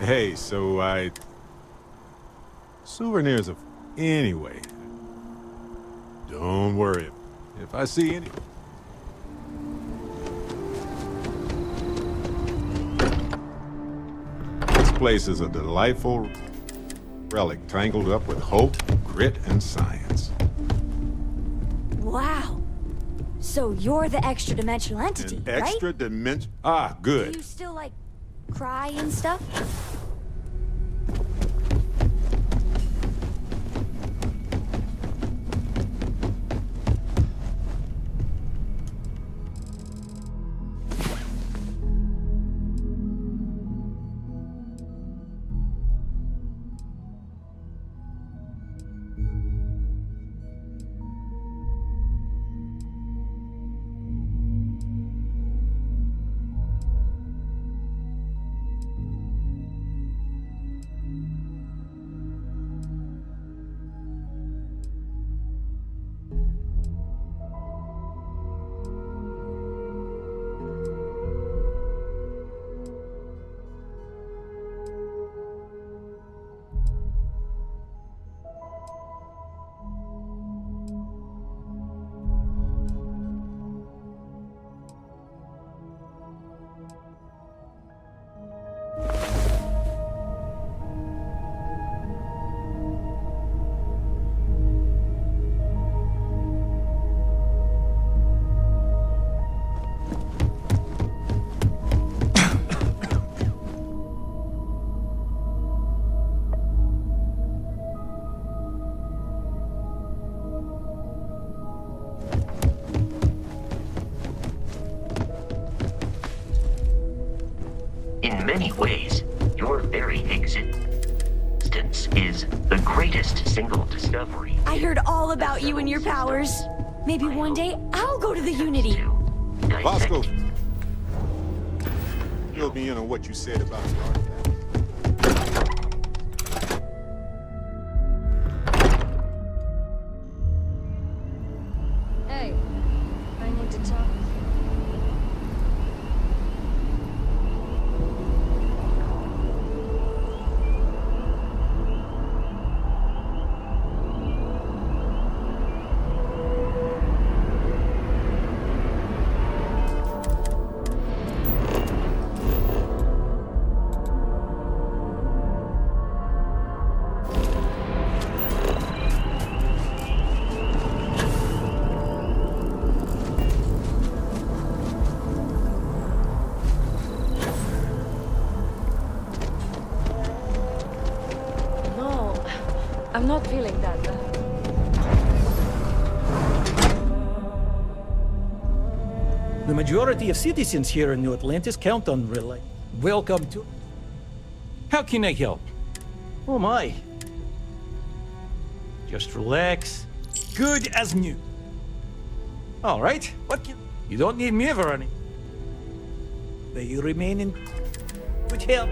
Hey, so souvenirs of... Anyway. Don't worry. If I see any... This place is a delightful relic tangled up with hope, grit, and science. Wow. So you're the extra-dimensional entity, An right? extra dimension... Ah, Do good. you still, like, cry and stuff? In many ways, your very existence is the greatest single discovery. I heard all about you and your powers. Maybe one day I'll go to the Unity. Vasco, fill me in on what you said about the artifact. Hey, I need to talk. No, I'm not feeling that bad. The majority of citizens here in New Atlantis count on relay. Welcome to... How can I help? Oh my. Just relax. Good as new. All right, what can... You don't need me for any. May you remain in good health.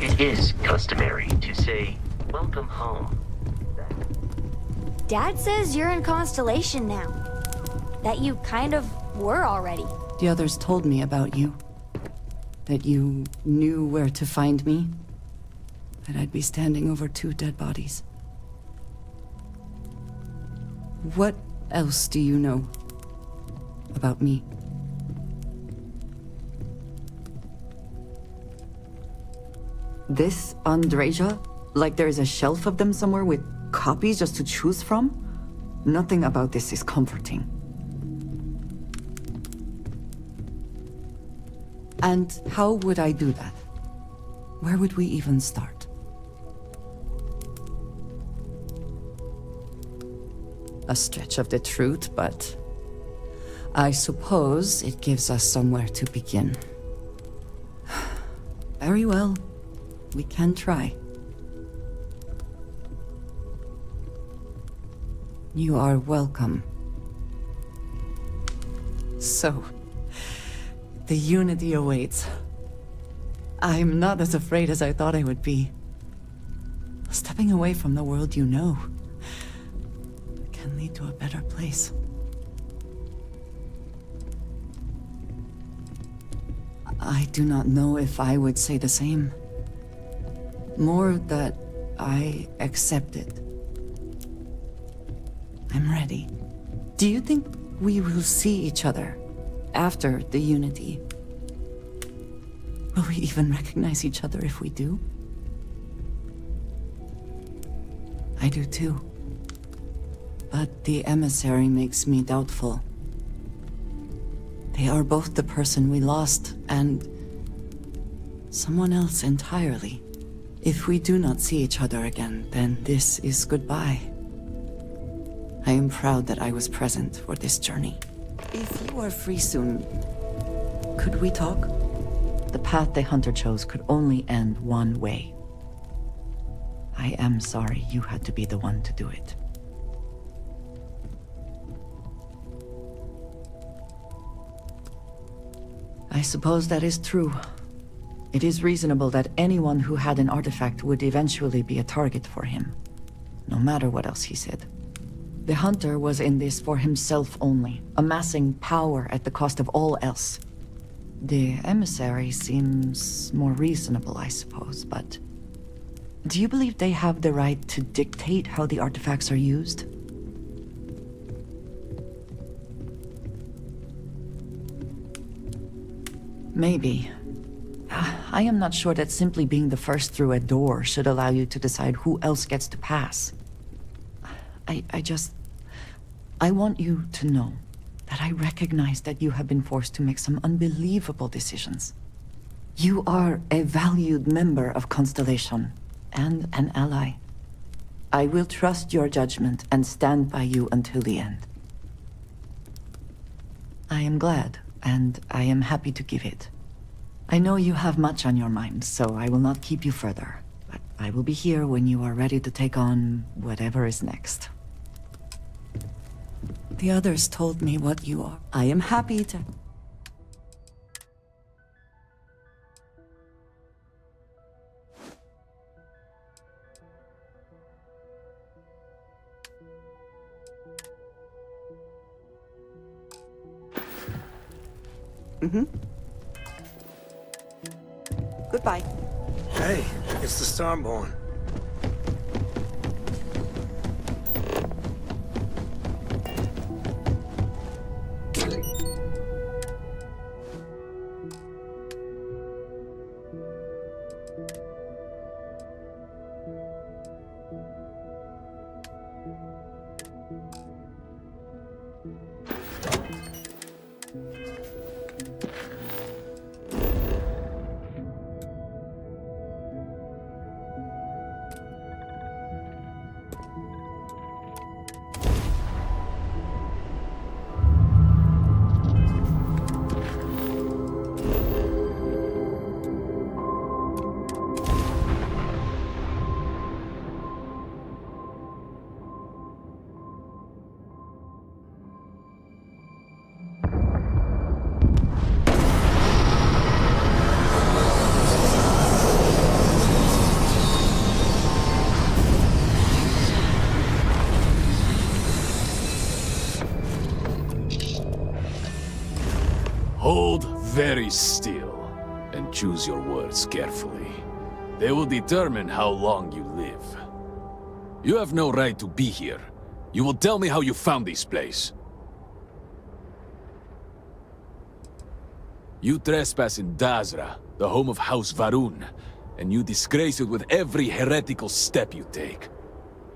it is customary to say, welcome home. Dad says you're in Constellation now. That you kind of were already. The others told me about you. That you knew where to find me. That I'd be standing over 2 dead bodies. What else do you know about me? This Andreja? Like there's a shelf of them somewhere with copies just to choose from? Nothing about this is comforting. And how would I do that? Where would we even start? A stretch of the truth, but I suppose it gives us somewhere to begin. Very well. We can try. You are welcome. So, the Unity awaits. I'm not as afraid as I thought I would be. Stepping away from the world you know can lead to a better place. I do not know if I would say the same. More that I accept it. I'm ready. Do you think we will see each other after the Unity? Will we even recognize each other if we do? I do too. But the emissary makes me doubtful. They are both the person we lost and someone else entirely. If we do not see each other again, then this is goodbye. I am proud that I was present for this journey. If you are free soon, could we talk? The path the Hunter chose could only end one way. I am sorry you had to be the one to do it. I suppose that is true. It is reasonable that anyone who had an artifact would eventually be a target for him, no matter what else he said. The Hunter was in this for himself only, amassing power at the cost of all else. The emissary seems more reasonable, I suppose, but... Do you believe they have the right to dictate how the artifacts are used? Maybe. I am not sure that simply being the first through a door should allow you to decide who else gets to pass. I want you to know that I recognize that you have been forced to make some unbelievable decisions. You are a valued member of Constellation, and an ally. I will trust your judgment and stand by you until the end. I am glad, and I am happy to give it. I know you have much on your mind, so I will not keep you further. But I will be here when you are ready to take on whatever is next. The others told me what you are. I am happy to... Goodbye. Hey, it's the Starborn. Hold very still and choose your words carefully. They will determine how long you live. You have no right to be here. You will tell me how you found this place. You trespass in Dazra, the home of House Varun, and you disgrace it with every heretical step you take.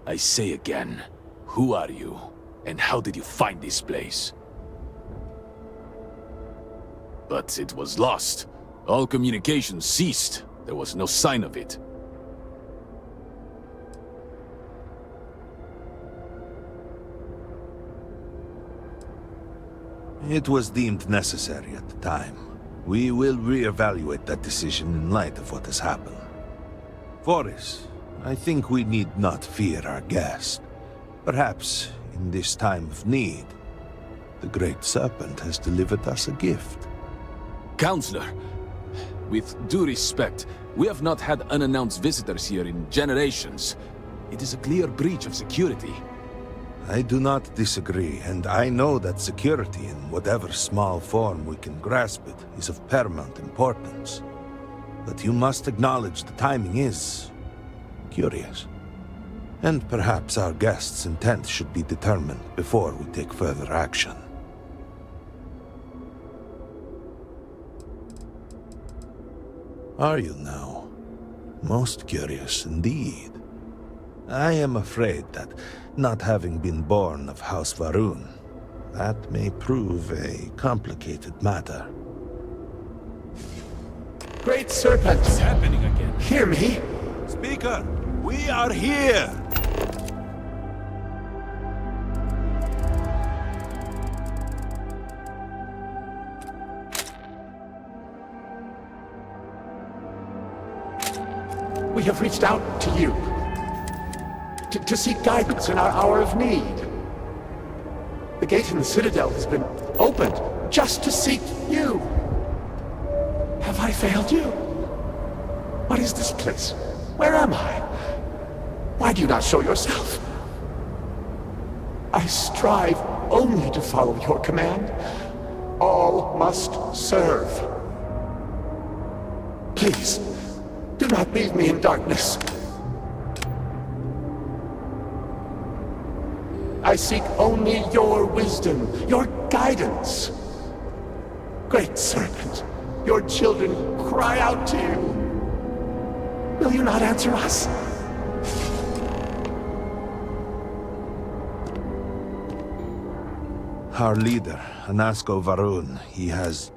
I say again, who are you, and how did you find this place? But it was lost. All communication ceased. There was no sign of it. It was deemed necessary at the time. We will re-evaluate that decision in light of what has happened. Voris, I think we need not fear our guest. Perhaps, in this time of need, the Great Serpent has delivered us a gift. Counselor, with due respect, we have not had unannounced visitors here in generations. It is a clear breach of security. I do not disagree, and I know that security, in whatever small form we can grasp it, is of paramount importance. But you must acknowledge the timing is curious. And perhaps our guest's intent should be determined before we take further action. Are you now? Most curious indeed. I am afraid that, not having been born of House Varun, that may prove a complicated matter. Great Serpent! What's happening again? Hear me! Speaker, we are here! We have reached out to you. To seek guidance in our hour of need. The gate in the Citadel has been opened just to seek you. Have I failed you? What is this place? Where am I? Why do you not show yourself? I strive only to follow your command. All must serve. Please, do not leave me in darkness. I seek only your wisdom, your guidance. Great Serpent, your children cry out to you. Will you not answer us? Our leader, Anasko Varun, he has...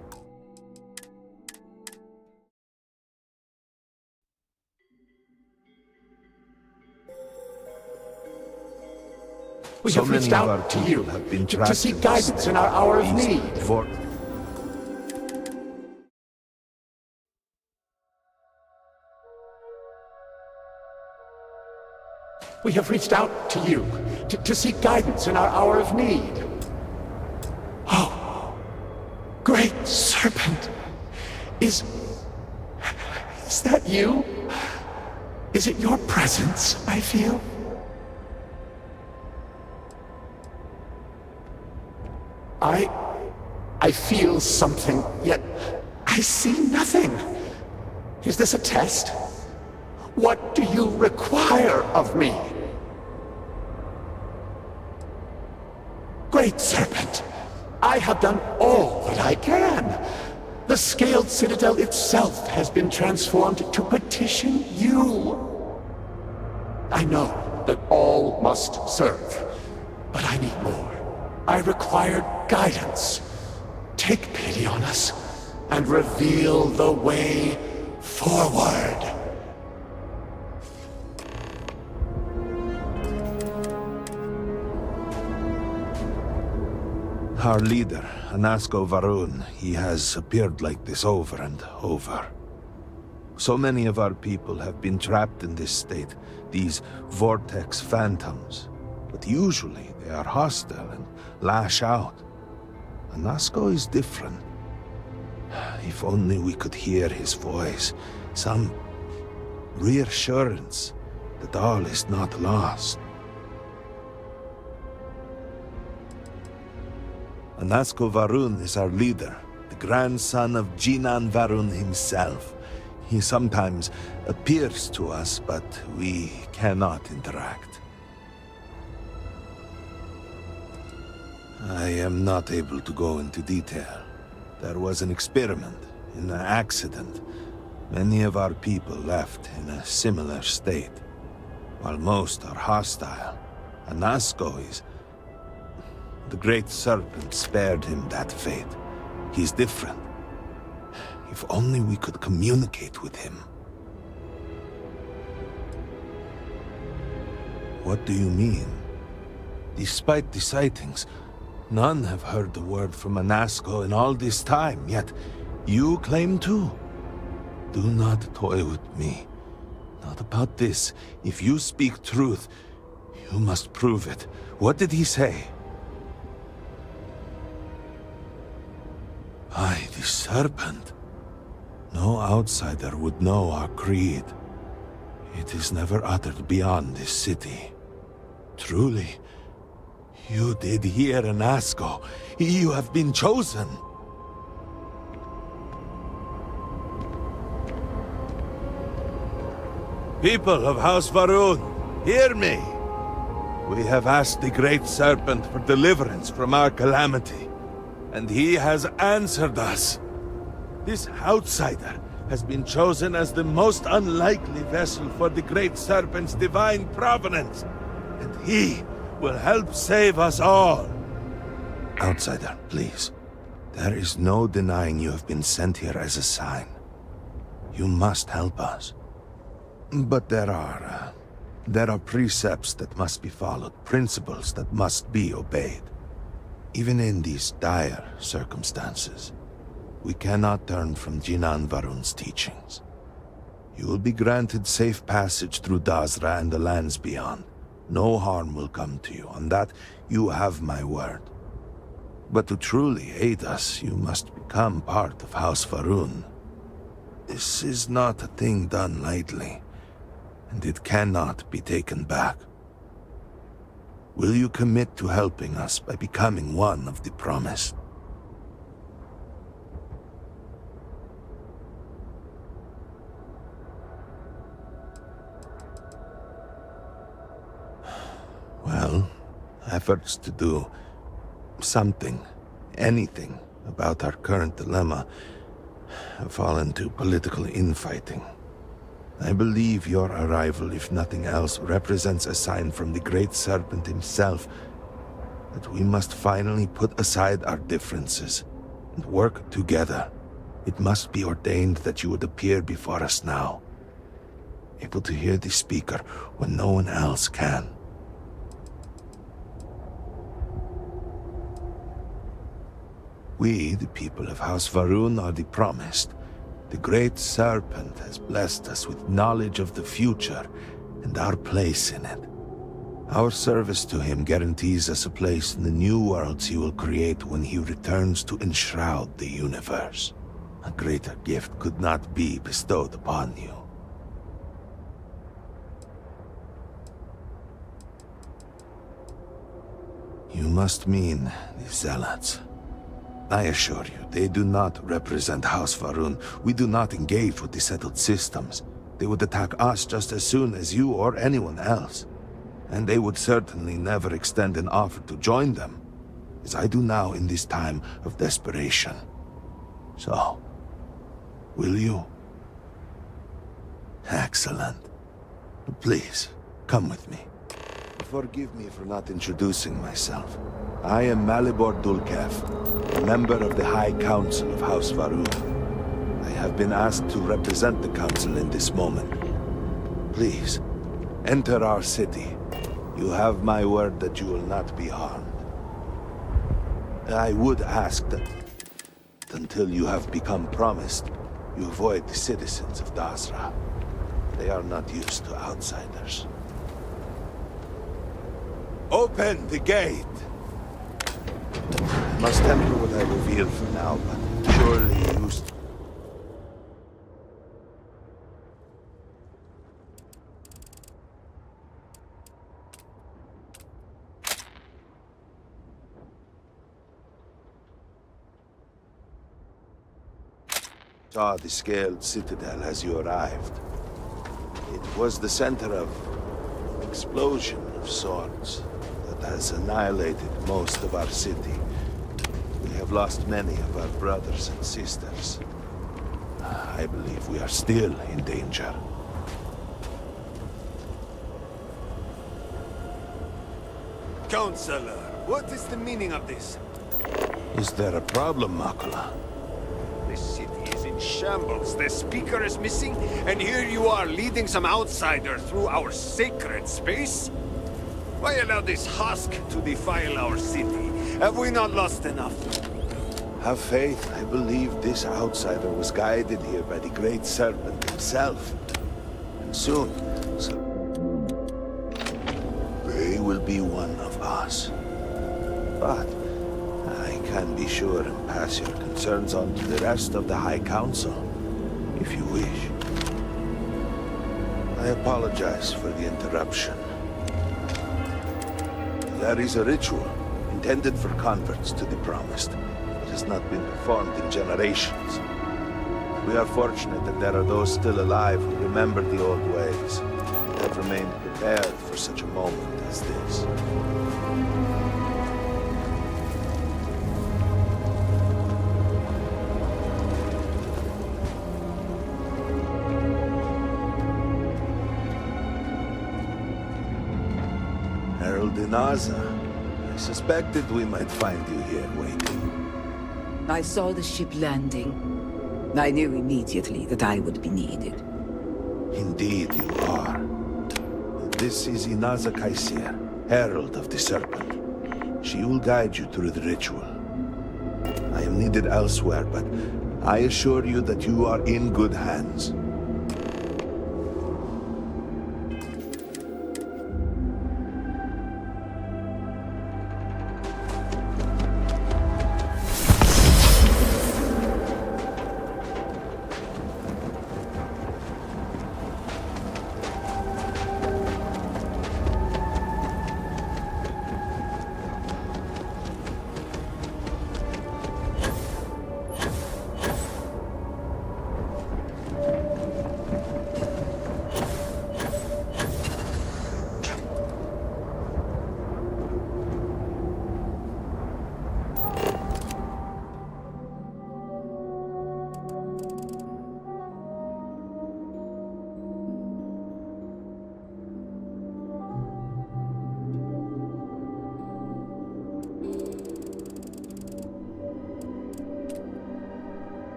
We have reached out to you to seek guidance in our hour of need. We have reached out to you to seek guidance in our hour of need. Oh, Great Serpent, is that you? Is it your presence I feel? I feel something, yet I see nothing. Is this a test? What do you require of me? Great Serpent, I have done all that I can. The Scaled Citadel itself has been transformed to petition you. I know that all must serve, but I need more. I require guidance. Take pity on us and reveal the way forward. Our leader, Anasko Varun, he has appeared like this over and over. So many of our people have been trapped in this state, these vortex phantoms. But usually they are hostile and lash out. Anasko is different. If only we could hear his voice, some reassurance that all is not lost. Anasko Varun is our leader, the grandson of Jinan Varun himself. He sometimes appears to us, but we cannot interact. I am not able to go into detail. There was an experiment, an accident. Many of our people left in a similar state. While most are hostile, Anasco is... The Great Serpent spared him that fate. He's different. If only we could communicate with him. What do you mean? Despite the sightings, none have heard the word from Anasco in all this time, yet you claim to. Do not toy with me. Not about this. If you speak truth, you must prove it. What did he say? By the Serpent. No outsider would know our creed. It is never uttered beyond this city. Truly, you did hear Anasco. You have been chosen. People of House Varun, hear me. We have asked the Great Serpent for deliverance from our calamity, and he has answered us. This outsider has been chosen as the most unlikely vessel for the Great Serpent's divine providence, and he will help save us all. Outsider, please. There is no denying you have been sent here as a sign. You must help us. But there are precepts that must be followed, principles that must be obeyed. Even in these dire circumstances, we cannot turn from Jinan Varun's teachings. You will be granted safe passage through Dazra and the lands beyond. No harm will come to you. On that, you have my word. But to truly aid us, you must become part of House Varun. This is not a thing done lightly, and it cannot be taken back. Will you commit to helping us by becoming one of the promised? Well, efforts to do something, anything, about our current dilemma have fallen to political infighting. I believe your arrival, if nothing else, represents a sign from the Great Serpent himself that we must finally put aside our differences and work together. It must be ordained that you would appear before us now, able to hear the speaker when no one else can. We, the people of House Varun, are the promised. The Great Serpent has blessed us with knowledge of the future and our place in it. Our service to him guarantees us a place in the new worlds he will create when he returns to enshroud the universe. A greater gift could not be bestowed upon you. You must mean the Zealots. I assure you, they do not represent House Varun. We do not engage with the settled systems. They would attack us just as soon as you or anyone else. And they would certainly never extend an offer to join them, as I do now in this time of desperation. So, will you? Excellent. Please, come with me. Forgive me for not introducing myself. I am Malibor Dulkev, a member of the High Council of House Varun. I have been asked to represent the Council in this moment. Please, enter our city. You have my word that you will not be harmed. I would ask that, until you have become promised, you avoid the citizens of Dazra. They are not used to outsiders. Open the gate! I must temper what I reveal for now, but surely you... saw the scaled citadel as you arrived. It was the center of an explosion of sorts that has annihilated most of our city. We have lost many of our brothers and sisters. I believe we are still in danger. Counselor, what is the meaning of this? Is there a problem, Makula? This city is in shambles. The speaker is missing, and here you are leading some outsider through our sacred space? Why allow this husk to defile our city? Have we not lost enough? Have faith. I believe this outsider was guided here by the Great Serpent himself. And soon, they will be one of us. But I can be sure and pass your concerns on to the rest of the High Council, if you wish. I apologize for the interruption. There is a ritual intended for converts to the Promised. It has not been performed in generations. We are fortunate that there are those still alive who remember the old ways and have remained prepared for such a moment as this. Herald Inaza, I suspected we might find you here waiting. I saw the ship landing. I knew immediately that I would be needed. Indeed you are. This is Inaza Kaisir, Herald of the Serpent. She will guide you through the ritual. I am needed elsewhere, but I assure you that you are in good hands.